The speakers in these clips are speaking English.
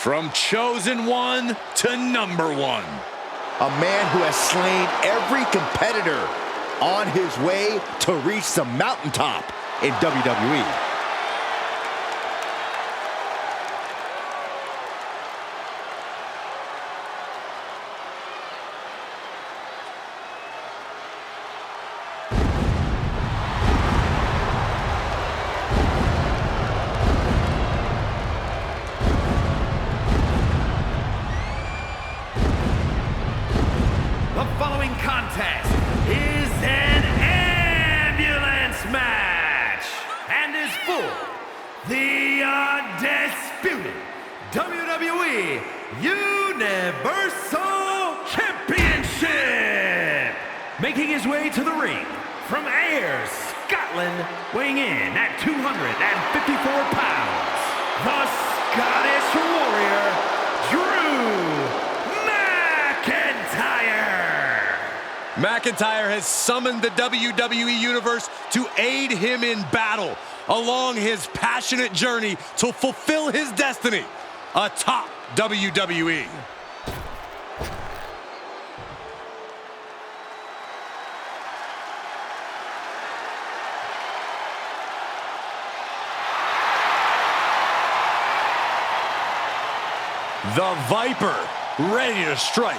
From chosen one to number one. A man who has slain every competitor on his way to reach the mountaintop in WWE. The following contest is an ambulance match and is for the undisputed WWE Universal Championship. Making his way to the ring from Ayr, Scotland, weighing in at 254 pounds, the Scottish Warrior, Drew McIntyre has summoned the WWE Universe to aid him in battle along his passionate journey to fulfill his destiny atop WWE. The Viper, ready to strike.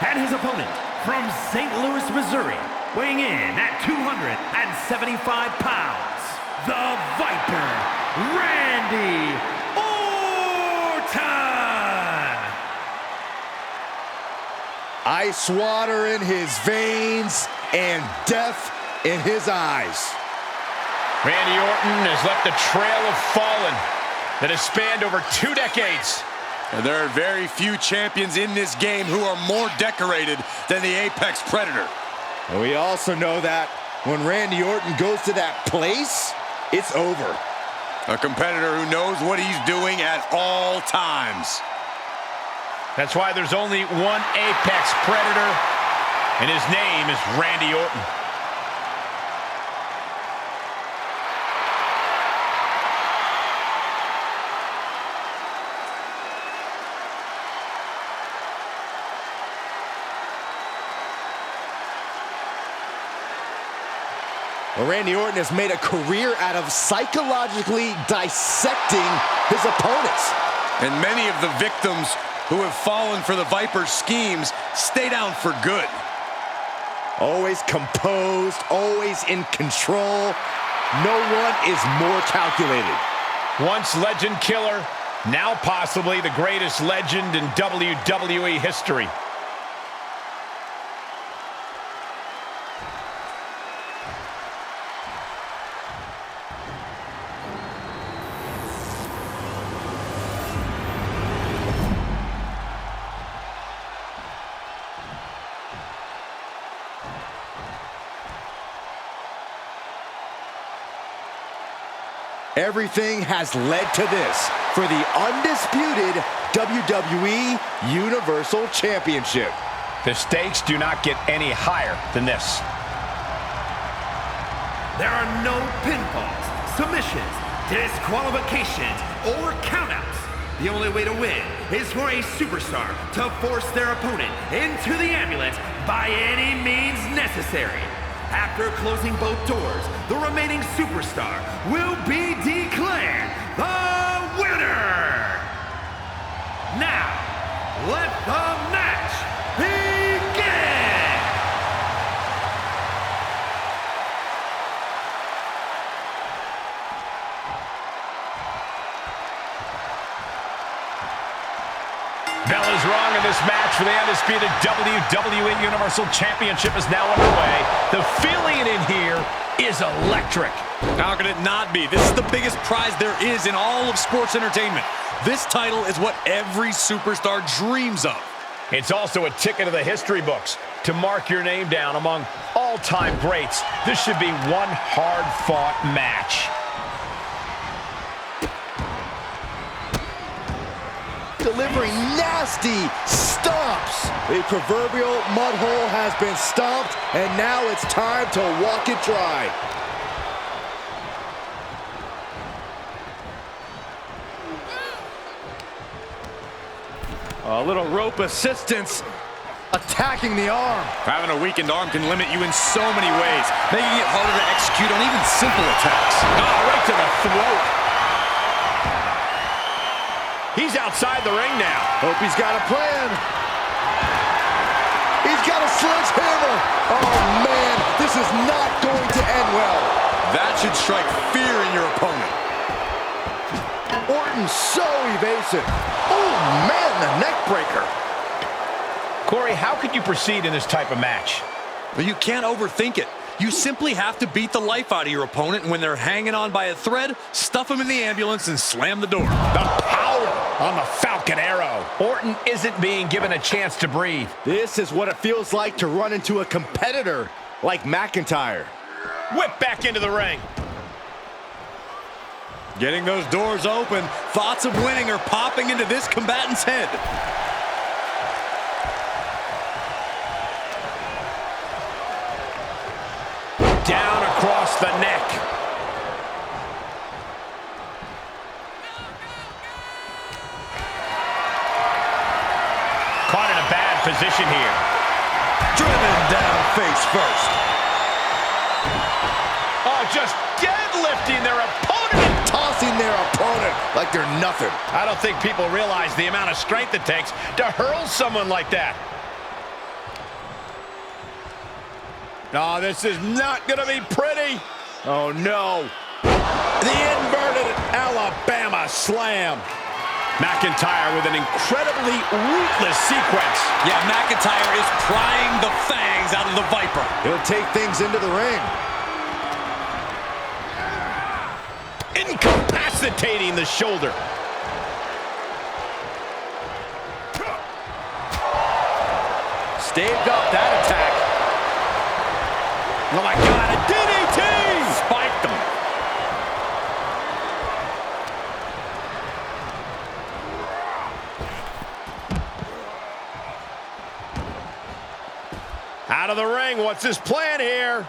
And his opponent from St. Louis, Missouri, weighing in at 275 pounds, the Viper, Randy Orton! Ice water in his veins and death in his eyes. Randy Orton has left a trail of fallen that has spanned over 2 decades. And there are very few champions in this game who are more decorated than the Apex Predator. And we also know that when Randy Orton goes to that place, it's over. A competitor who knows what he's doing at all times. That's why there's only one Apex Predator, and his name is Randy Orton. Well, Randy Orton has made a career out of psychologically dissecting his opponents. And many of the victims who have fallen for the Viper's schemes stay down for good. Always composed, always in control. No one is more calculated. Once legend killer, now possibly the greatest legend in WWE history. Everything has led to this for the undisputed WWE Universal Championship. The stakes do not get any higher than this. There are no pinfalls, submissions, disqualifications, or countouts. The only way to win is for a superstar to force their opponent into the ambulance by any means necessary. After closing both doors, the remaining superstar will be declared the winner. Now, let the match begin. Bell is wrong in this match for the undisputed WWE Universal Championship is now underway. The feeling in here is electric. How could it not be? This is the biggest prize there is in all of sports entertainment. This title is what every superstar dreams of. It's also a ticket to the history books to mark your name down among all-time greats. This should be one hard-fought match. Delivering nasty stomps. The proverbial mud hole has been stomped, and now it's time to walk it dry. A little rope assistance. Attacking the arm. Having a weakened arm can limit you in so many ways, making it harder to execute on even simple attacks. Right to the throat. He's outside the ring now. Hope he's got a plan. He's got a sledgehammer. Oh, man, this is not going to end well. That should strike fear in your opponent. Orton so evasive. Oh, man, the neck breaker. Corey, how could you proceed in this type of match? But you can't overthink it. You simply have to beat the life out of your opponent, and when they're hanging on by a thread, stuff them in the ambulance and slam the door. The power on the Falcon Arrow. Orton isn't being given a chance to breathe. This is what it feels like to run into a competitor like McIntyre. Whip back into the ring. Getting those doors open, thoughts of winning are popping into this combatant's head. Down across the neck. Caught in a bad position here. Driven down face first. Oh, just deadlifting their opponent. Tossing their opponent like they're nothing. I don't think people realize the amount of strength it takes to hurl someone like that. Oh, this is not going to be pretty. Oh, no. The inverted Alabama slam. McIntyre with an incredibly ruthless sequence. Yeah, McIntyre is prying the fangs out of the Viper. He'll take things into the ring. Incapacitating the shoulder. Staved up that attack. Oh my God, a DDT! Spiked him. Out of the ring, what's his plan here?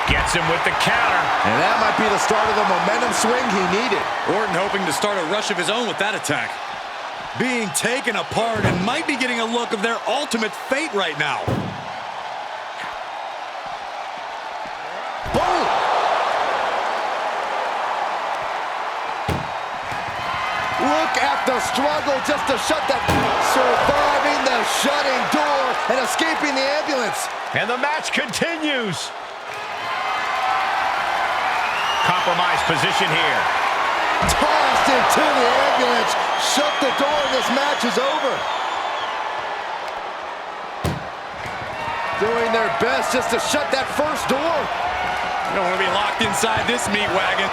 Gets him with the counter. And that might be the start of the momentum swing he needed. Orton hoping to start a rush of his own with that attack. Being taken apart and might be getting a look of their ultimate fate right now. Boom! Look at the struggle just to shut that. Surviving the shutting door and escaping the ambulance. And the match continues. Compromised position here. Tossed into the ambulance. Shut the door and this match is over. Doing their best just to shut that first door. You don't want to be locked inside this meat wagon.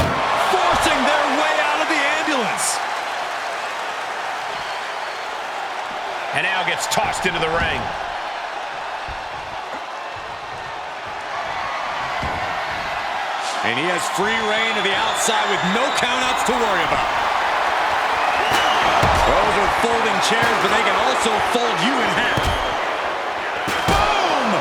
Forcing their way out of the ambulance. And now gets tossed into the ring. And he has free reign to the outside with no countouts to worry about. Those are folding chairs, but they can also fold you in half. Boom!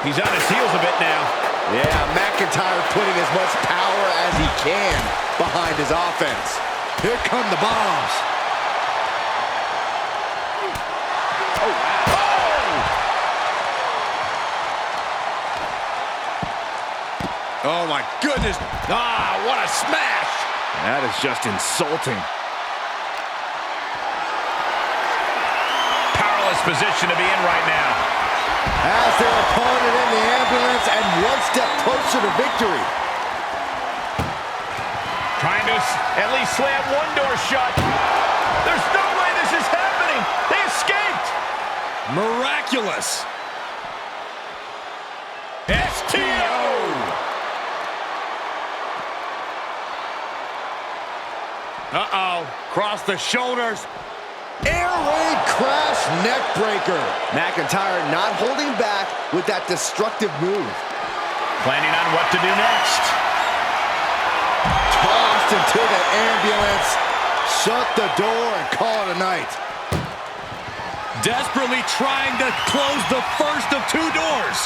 He's on his heels a bit now. Yeah, McIntyre putting as much power as he can behind his offense. Here come the bombs. Oh, wow. Oh, my goodness. Ah, what a smash. That is just insulting. Powerless position to be in right now. Has their opponent in the ambulance and one step closer to victory. Trying to at least slam one door shut. There's no way this is happening. They escaped. Miraculous. STO. Uh-oh. Cross the shoulders. Air raid crash neck breaker. McIntyre not holding back with that destructive move. Planning on what to do next. Tossed into the ambulance. Shut the door and call it a night. Desperately trying to close the first of two doors.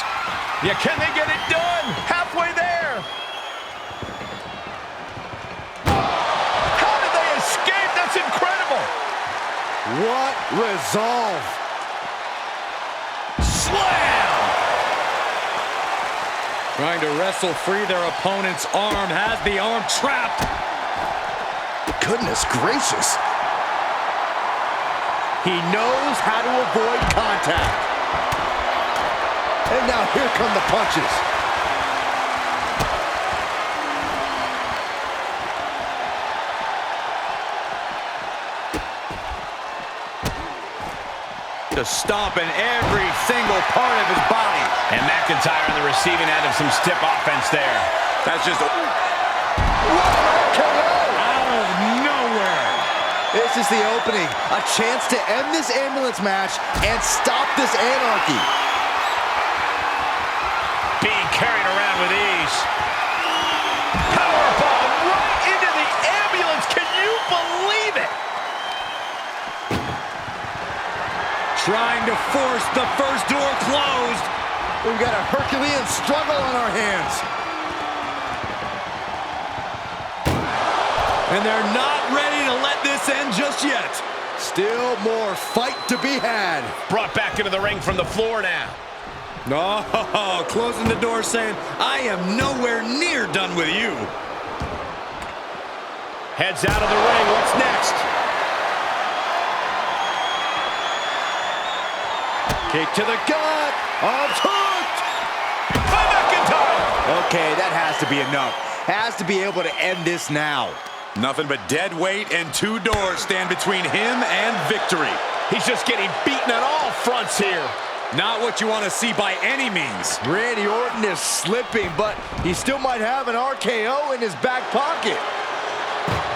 Yeah, can they get it done? Halfway there. What resolve! Slam! Trying to wrestle free their opponent's arm, has the arm trapped. Goodness gracious. He knows how to avoid contact. And now here come the punches. Just stomping every single part of his body. And Mclntyre on the receiving end of some stiff offense there. That's just KO! out of nowhere. This is the opening. A chance to end this ambulance match and stop this anarchy. Being carried around with ease. Powerbomb right into the ambulance. Can you believe it? Trying to force the first door closed. We've got a Herculean struggle on our hands. And they're not ready to let this end just yet. Still more fight to be had. Brought back into the ring from the floor now. Oh, closing the door saying, I am nowhere near done with you. Heads out of the ring. What's next? Kick to the gut. Arms hooked. By McIntyre. Okay, that has to be enough. Has to be able to end this now. Nothing but dead weight and two doors stand between him and victory. He's just getting beaten on all fronts here. Not what you want to see by any means. Randy Orton is slipping, but he still might have an RKO in his back pocket.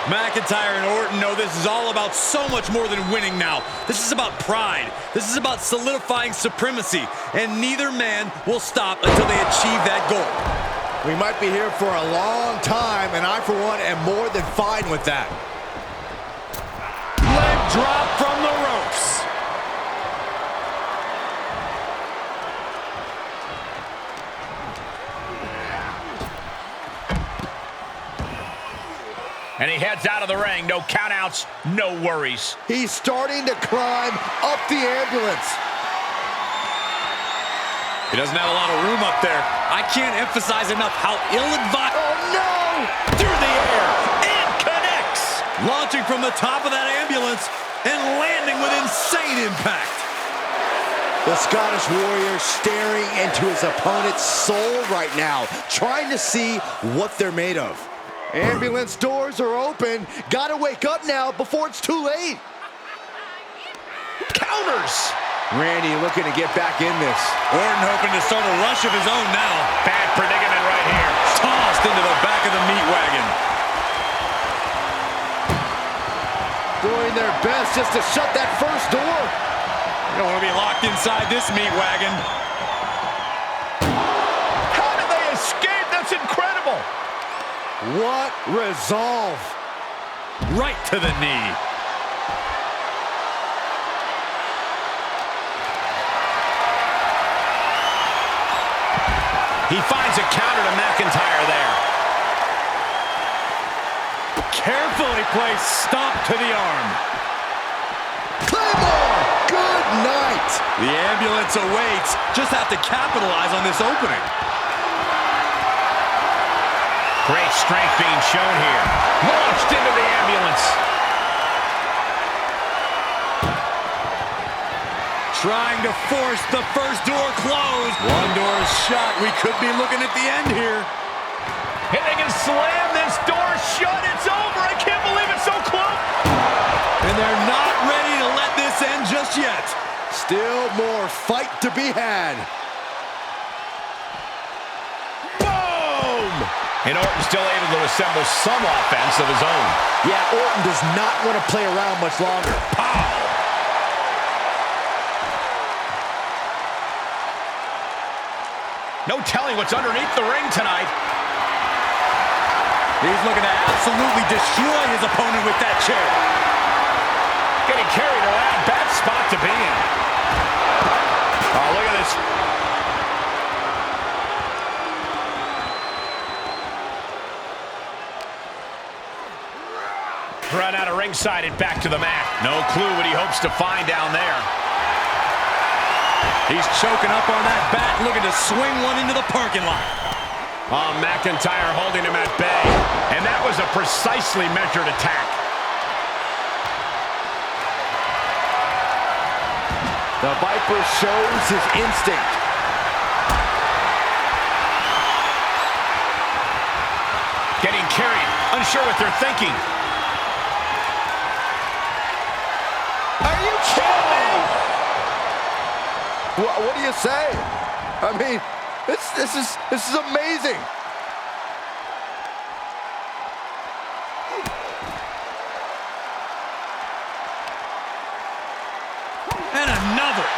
McIntyre and Orton know this is all about so much more than winning now. This is about pride. This is about solidifying supremacy. And neither man will stop until they achieve that goal. We might be here for a long time, and I, for one, am more than fine with that. Leg drop from the ropes. And he heads out of the ring. No countouts, no worries. He's starting to climb up the ambulance. He doesn't have a lot of room up there. I can't emphasize enough how ill-advised. Oh, no! Through the air, and connects. Launching from the top of that ambulance and landing with insane impact. The Scottish Warrior staring into his opponent's soul right now, trying to see what they're made of. Ambulance doors are open. Gotta wake up now before it's too late. Counters. Randy looking to get back in this. Orton hoping to start a rush of his own now. Bad predicament right here. Tossed into the back of the meat wagon. Doing their best just to shut that first door. You don't want to be locked inside this meat wagon. How did they escape? That's incredible. What resolve. Right to the knee. He finds a counter to McIntyre there. Carefully placed stomp to the arm. Claymore! Good night! The ambulance awaits. Just have to capitalize on this opening. Great strength being shown here. Launched into the ambulance. Trying to force the first door closed. One door is shut. We could be looking at the end here. And they can slam this door shut. It's over. I can't believe it's so close. And they're not ready to let this end just yet. Still more fight to be had. Boom! And Orton still able to assemble some offense of his own. Yeah, Orton does not want to play around much longer. Pow! No telling what's underneath the ring tonight. He's looking to absolutely destroy his opponent with that chair. Getting carried around. Bad spot to be in. Oh, look at this. Run out of ringside and back to the mat. No clue what he hopes to find down there. He's choking up on that bat, looking to swing one into the parking lot. Oh, Mclntyre holding him at bay. And that was a precisely measured attack. The Viper shows his instinct. Getting carried, unsure what they're thinking. Are you kidding me? What do you say? I mean, this is amazing. And another.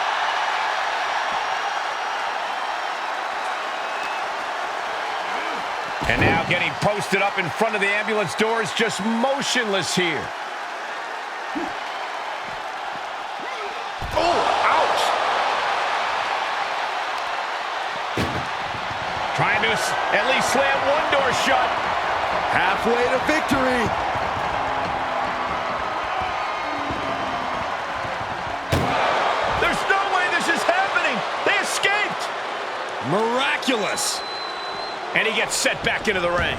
And now getting posted up in front of the ambulance doors, just motionless here. Oh, ouch. Trying to at least slam one door shut. Halfway to victory. There's no way this is happening. They escaped. Miraculous. And he gets set back into the ring.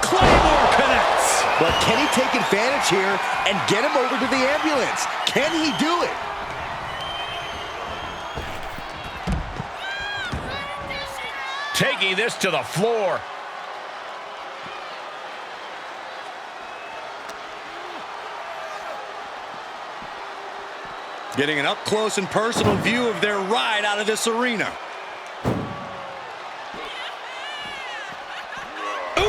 Claymore connects. But can he take advantage here and get him over to the ambulance? Can he do it? Taking this to the floor. Getting an up-close and personal view of their ride out of this arena. Ooh!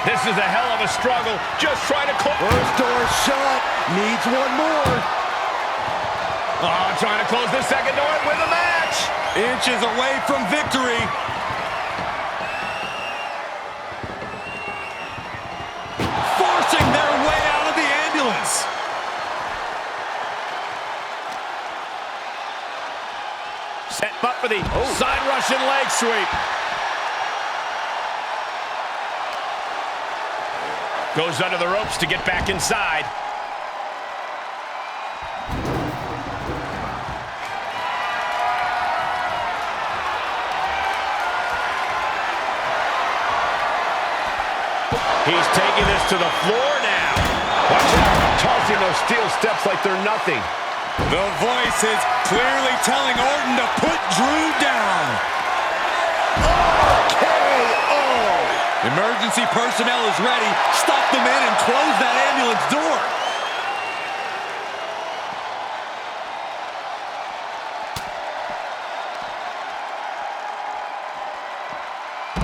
This is a hell of a struggle. Just trying to close. First door shut. Needs one more. Oh, trying to close the second door and win the match. Inches away from victory. Forcing their way out of the ambulance. Set up for the side Russian leg sweep. Goes under the ropes to get back inside. He's taking this to the floor now. Watch out, tossing those steel steps like they're nothing. The voice is clearly telling Orton to put Drew down. KO. Emergency personnel is ready. Stop them in and close that ambulance door.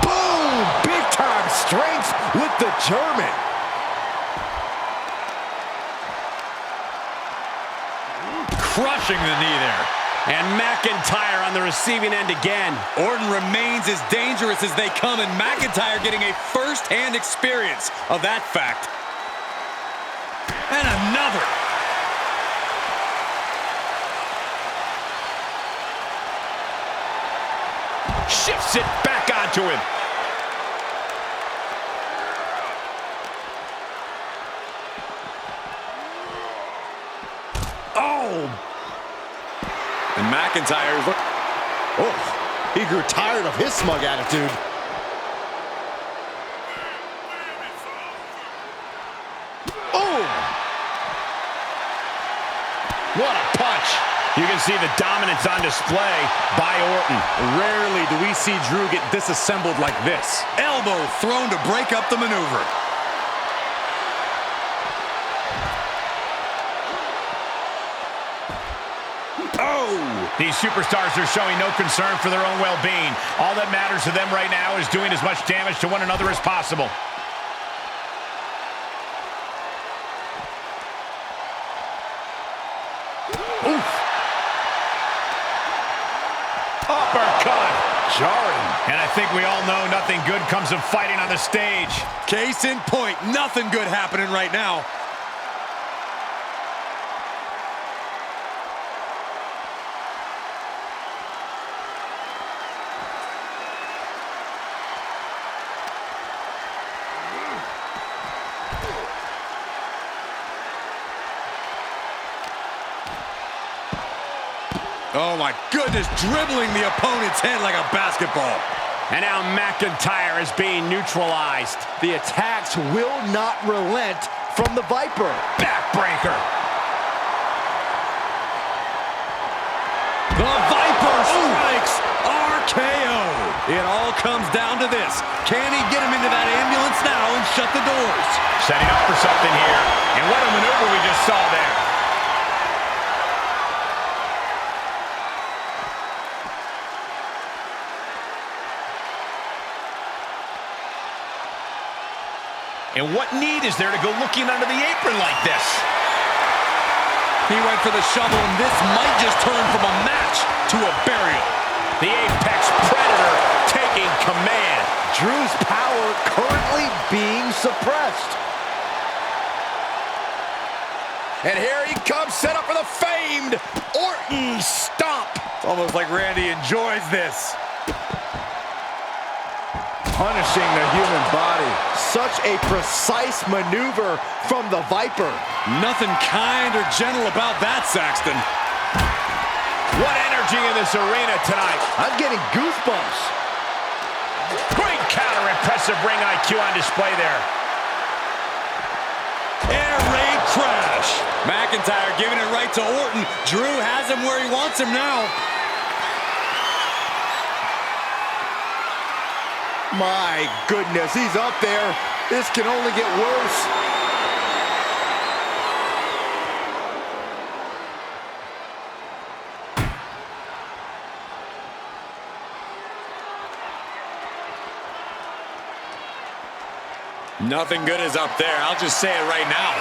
Boom! Big time strength with the German. Crushing the knee there. And Mclntyre on the receiving end again. Orton remains as dangerous as they come, and Mclntyre getting a first-hand experience of that fact. And another. Shifts it back onto him. Oh! And McIntyre's look. Oh, he grew tired of his smug attitude. Oh! What a punch. You can see the dominance on display by Orton. Rarely do we see Drew get disassembled like this. Elbow thrown to break up the maneuver. Oh! These superstars are showing no concern for their own well-being. All that matters to them right now is doing as much damage to one another as possible. Oof! Uppercut! Jarring. And I think we all know nothing good comes of fighting on the stage. Case in point, nothing good happening right now. Oh my goodness, dribbling the opponent's head like a basketball. And now McIntyre is being neutralized. The attacks will not relent from the Viper. Backbreaker. The Viper strikes RKO. It all comes down to this. Can he get him into that ambulance now and shut the doors? Setting up for something here. And what a maneuver we just saw there. And what need is there to go looking under the apron like this? He went for the shovel, and this might just turn from a match to a burial. The Apex Predator taking command. Drew's power currently being suppressed. And here he comes, set up for the famed Orton stomp. It's almost like Randy enjoys this. Punishing the human body. Such a precise maneuver from the Viper. Nothing kind or gentle about that, Saxton. What energy in this arena tonight. I'm getting goosebumps. Great counter, impressive ring IQ on display there. Air raid crash. McIntyre giving it right to Orton. Drew has him where he wants him now. My goodness, he's up there. This can only get worse. Nothing good is up there. I'll just say it right now.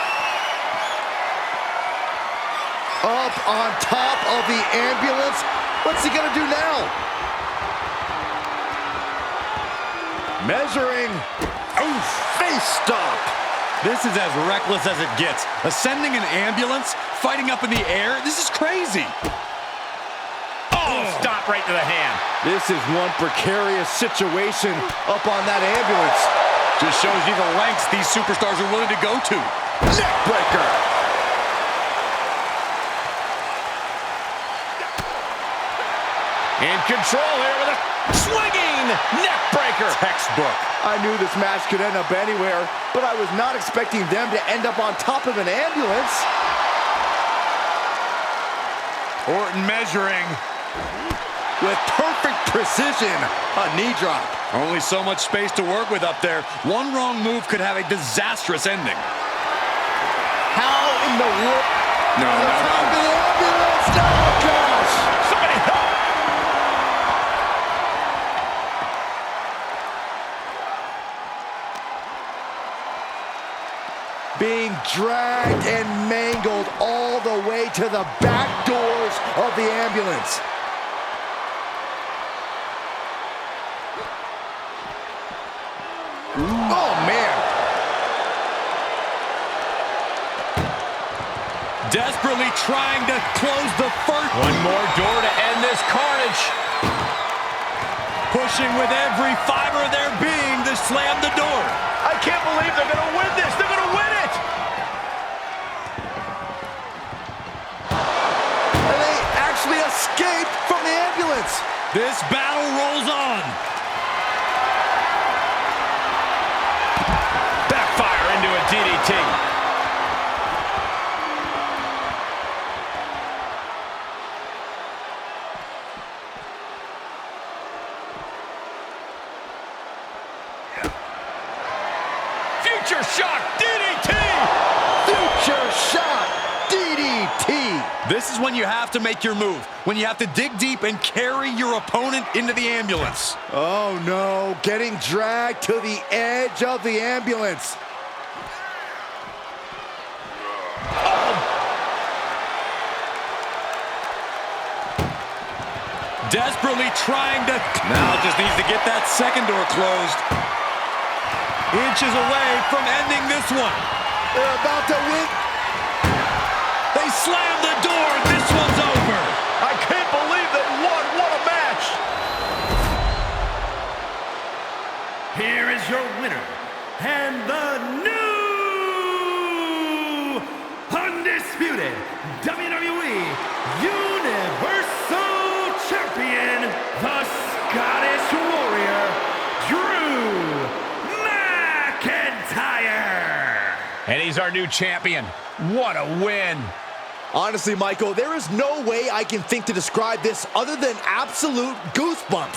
Up on top of the ambulance. What's he gonna do now? Measuring. Oh, face stomp. This is as reckless as it gets. Ascending an ambulance, fighting up in the air. This is crazy. Oh, stop right to the hand. This is one precarious situation up on that ambulance. Just shows you the lengths these superstars are willing to go to. Neckbreaker. In control here with a swinging neckbreaker. Textbook. I knew this match could end up anywhere, but I was not expecting them to end up on top of an ambulance. Orton measuring. With perfect precision, a knee drop. Only so much space to work with up there. One wrong move could have a disastrous ending. How in the world? No, no, Top of no. the ambulance. Oh, gosh. Somebody help. Being dragged and mangled all the way to the back doors of the ambulance. Oh, man. Desperately trying to close the first. One more door to end this carnage. Pushing with every fiber of their being to slam the door. I can't believe they're going to win this. They're going to win it. And they actually escaped from the ambulance. This battle rolls on. Backfire into a DDT. Future shock DDT. Future shot DDT. This is when you have to make your move. When you have to dig deep and carry your opponent into the ambulance. Oh no, getting dragged to the edge of the ambulance. Desperately trying to... Now just needs to get that second door closed. Inches away from ending this one. They're about to win. They slam the door. This one's over. I can't believe they won. What a match. Here is your winner, and the new undisputed WWE Universal And he's our new champion. What a win. Honestly, Michael, there is no way I can think to describe this other than absolute goosebumps.